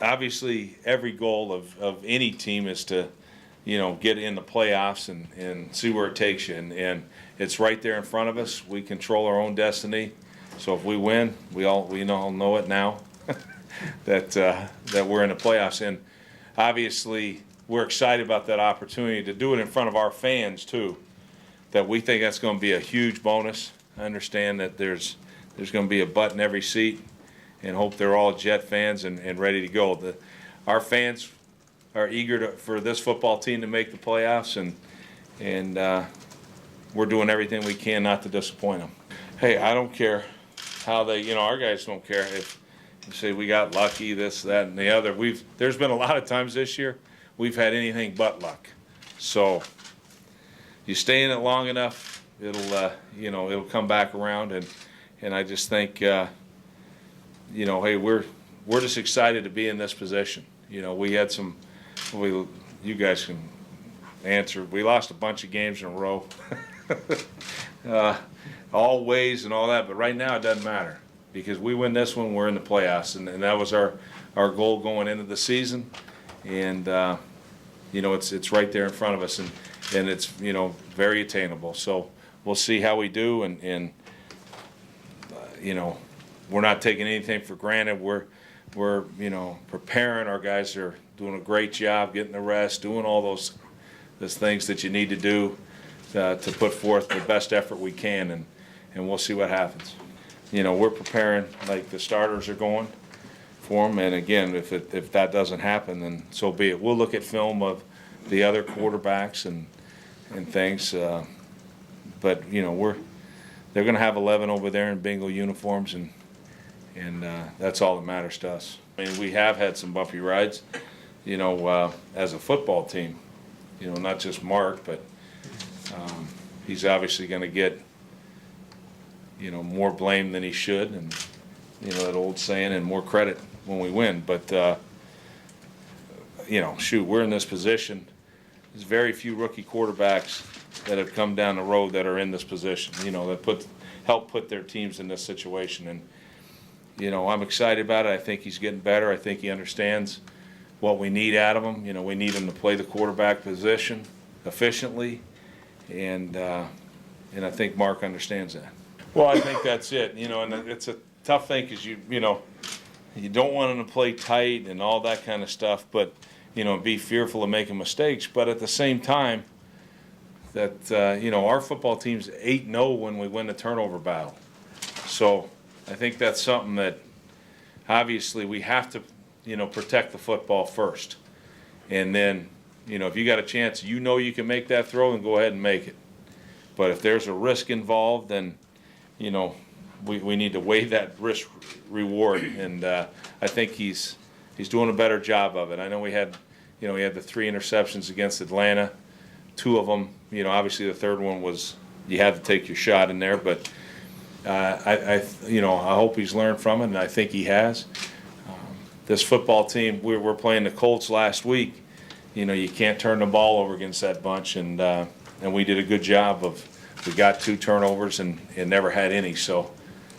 obviously every goal of any team is to, get in the playoffs and see where it takes you. And it's right there in front of us. We control our own destiny. So if we win, we all know it now that we're in the playoffs. And obviously we're excited about that opportunity to do it in front of our fans too. That we think that's going to be a huge bonus. I understand that there's going to be a butt in every seat, and hope they're all Jet fans and ready to go. Our fans are eager for this football team to make the playoffs, and we're doing everything we can not to disappoint them. Hey, I don't care how they, our guys don't care if you say we got lucky, this, that, and the other. There's been a lot of times this year we've had anything but luck. So you stay in it long enough, it'll come back around, and I just think, hey, we're just excited to be in this position. We had you guys can answer. We lost a bunch of games in a row, all ways and all that. But right now it doesn't matter because we win this one, we're in the playoffs, and that was our goal going into the season. And it's right there in front of us, and it's very attainable. So we'll see how we do, and we're not taking anything for granted. We're preparing. Our guys are doing a great job getting the rest, doing all those things that you need to do to put forth the best effort we can, and we'll see what happens. We're preparing like the starters are going for them, and again, if that doesn't happen, then so be it. We'll look at film of the other quarterbacks and things, but they're going to have 11 over there in Bengal uniforms, and that's all that matters to us. I mean, we have had some bumpy rides, as a football team, not just Mark, but he's obviously going to get, more blame than he should, and, that old saying, and more credit when we win. But, we're in this position. There's very few rookie quarterbacks that have come down the road that are in this position, that help put their teams in this situation. And, I'm excited about it. I think he's getting better. I think he understands what we need out of him. We need him to play the quarterback position efficiently, and I think Mark understands that. Well, I think that's it. And it's a tough thing because you don't want him to play tight and all that kind of stuff, but be fearful of making mistakes. But at the same time, that our football team's 8-0 when we win the turnover battle. So I think that's something that obviously we have to protect the football first, and then if you got a chance, you can make that throw, and go ahead and make it. But if there's a risk involved, then we need to weigh that risk reward, and I think he's doing a better job of it. I know we had the 3 interceptions against Atlanta. 2 of them, obviously the third one was you had to take your shot in there, but I hope he's learned from it, and I think he has. This football team, we were playing the Colts last week. You can't turn the ball over against that bunch, and we did a good job we got 2 turnovers and never had any, so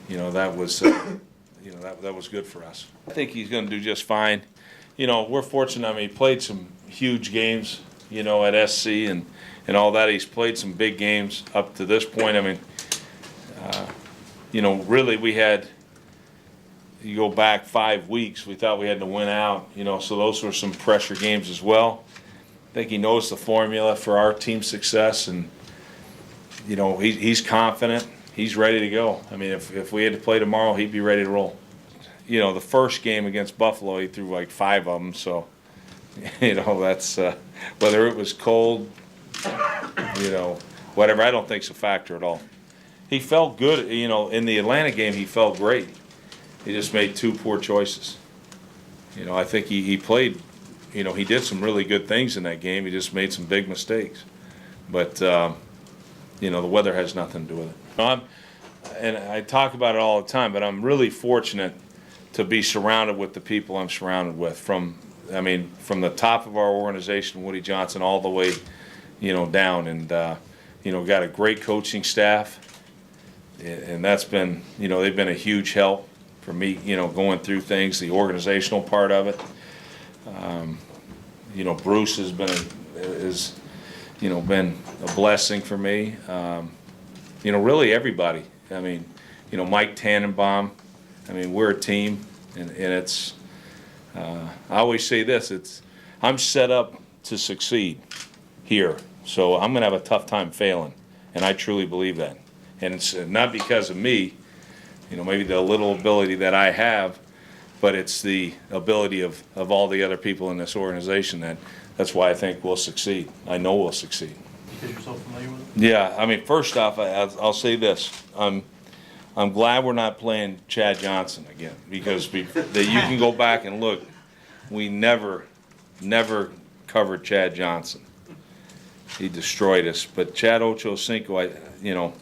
that was that was good for us. I think he's going to do just fine. We're fortunate. I mean, he played some huge games, at SC and all that. He's played some big games up to this point. I mean, really we had, you go back 5 weeks, we thought we had to win out, so those were some pressure games as well. I think he knows the formula for our team success, and, he's confident. He's ready to go. I mean, if we had to play tomorrow, he'd be ready to roll. The first game against Buffalo, he threw like 5 of them, so, that's, whether it was cold, whatever, I don't think it's a factor at all. He felt good, in the Atlanta game, he felt great. He just made 2 poor choices. I think he played, he did some really good things in that game. He just made some big mistakes. But, the weather has nothing to do with it. And I talk about it all the time, but I'm really fortunate to be surrounded with the people I'm surrounded with, from the top of our organization, Woody Johnson, all the way, down. And, got a great coaching staff, and that's been, they've been a huge help for me, going through things, the organizational part of it. Bruce has been been a blessing for me. Really everybody. I mean, Mike Tannenbaum. I mean, we're a team, and it's. I always say this: I'm set up to succeed here, so I'm going to have a tough time failing, and I truly believe that. And it's not because of me, maybe the little ability that I have, but it's the ability of all the other people in this organization that's why I think we'll succeed. I know we'll succeed. Because you're so familiar with it? Yeah, I mean, first off, I'll say this: I'm glad we're not playing Chad Johnson again, because that you can go back and look. We never covered Chad Johnson. He destroyed us. But Chad Ochocinco,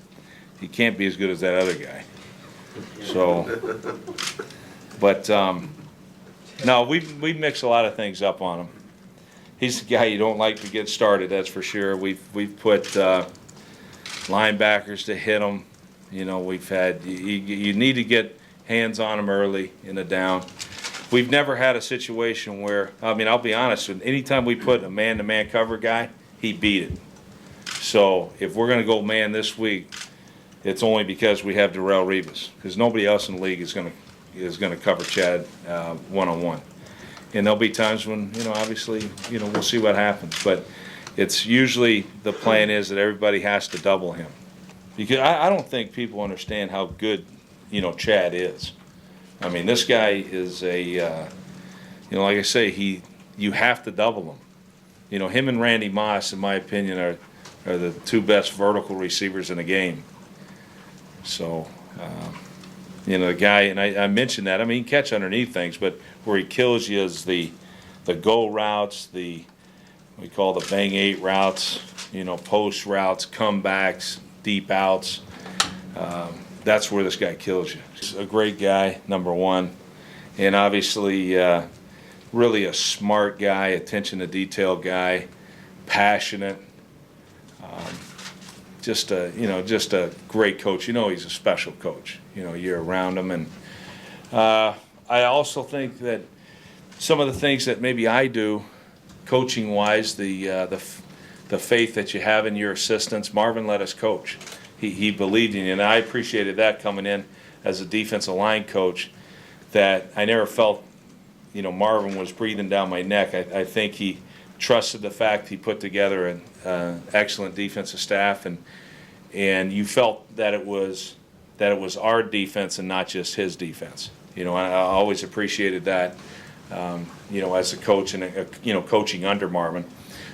he can't be as good as that other guy. So, but no, we mix a lot of things up on him. He's the guy you don't like to get started, that's for sure. We've put linebackers to hit him. We've had you need to get hands on him early in the down. We've never had a situation where, I'll be honest, anytime we put a man-to-man cover guy, he beat it. So if we're going to go man this week, it's only because we have Darrelle Revis, because nobody else in the league is going to cover Chad one-on-one. And there'll be times when, obviously, we'll see what happens. But it's usually the plan is that everybody has to double him. Because I don't think people understand how good, Chad is. I mean, this guy is like I say, you have to double him. Him and Randy Moss, in my opinion, are the two best vertical receivers in the game. So, the guy, and I mentioned that. He can catch underneath things, but where he kills you is the go routes, we call the bang 8 routes, post routes, comebacks, deep outs. That's where this guy kills you. He's a great guy, number one, and obviously really a smart guy, attention to detail guy, passionate. Just a great coach. He's a special coach. You're around him, and I also think that some of the things that maybe I do, coaching-wise, the faith that you have in your assistants. Marvin let us coach. He believed in you, and I appreciated that coming in as a defensive line coach. That I never felt, Marvin was breathing down my neck. I think he trusted the fact he put together an excellent defensive staff, and you felt that it was our defense and not just his defense. I always appreciated that. As a coach and coaching under Marvin,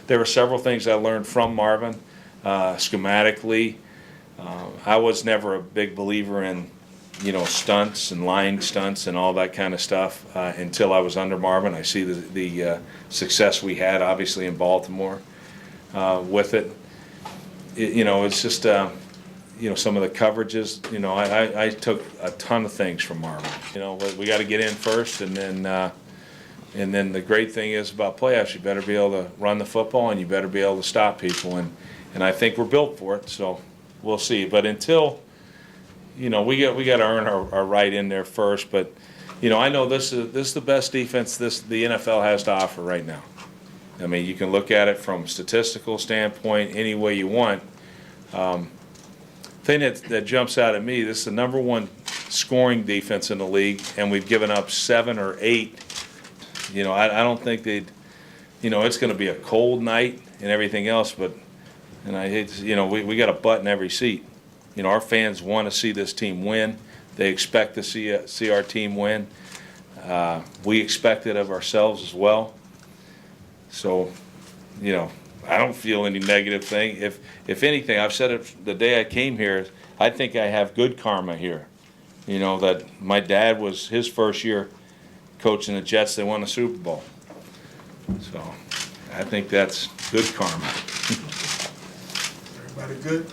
there were several things I learned from Marvin. Schematically, I was never a big believer in stunts and line stunts and all that kind of stuff until I was under Marvin. I see the success we had, obviously, in Baltimore with it. It's just some of the coverages. I took a ton of things from Marvin. We got to get in first, and then the great thing is about playoffs, you better be able to run the football and you better be able to stop people, and I think we're built for it. So we'll see. But until we got to earn our right in there first. But I know this is the best defense the NFL has to offer right now. You can look at it from a statistical standpoint any way you want. Thing that jumps out at me, this is the number one scoring defense in the league, and we've given up 7 or 8. I don't think it's going to be a cold night and everything else, and I hate we got a butt in every seat. Our fans want to see this team win. They expect to see our team win. We expect it of ourselves as well. So, I don't feel any negative thing. If anything, I've said it the day I came here, I think I have good karma here. That my dad was his first year coaching the Jets. They won the Super Bowl. So I think that's good karma. Everybody good?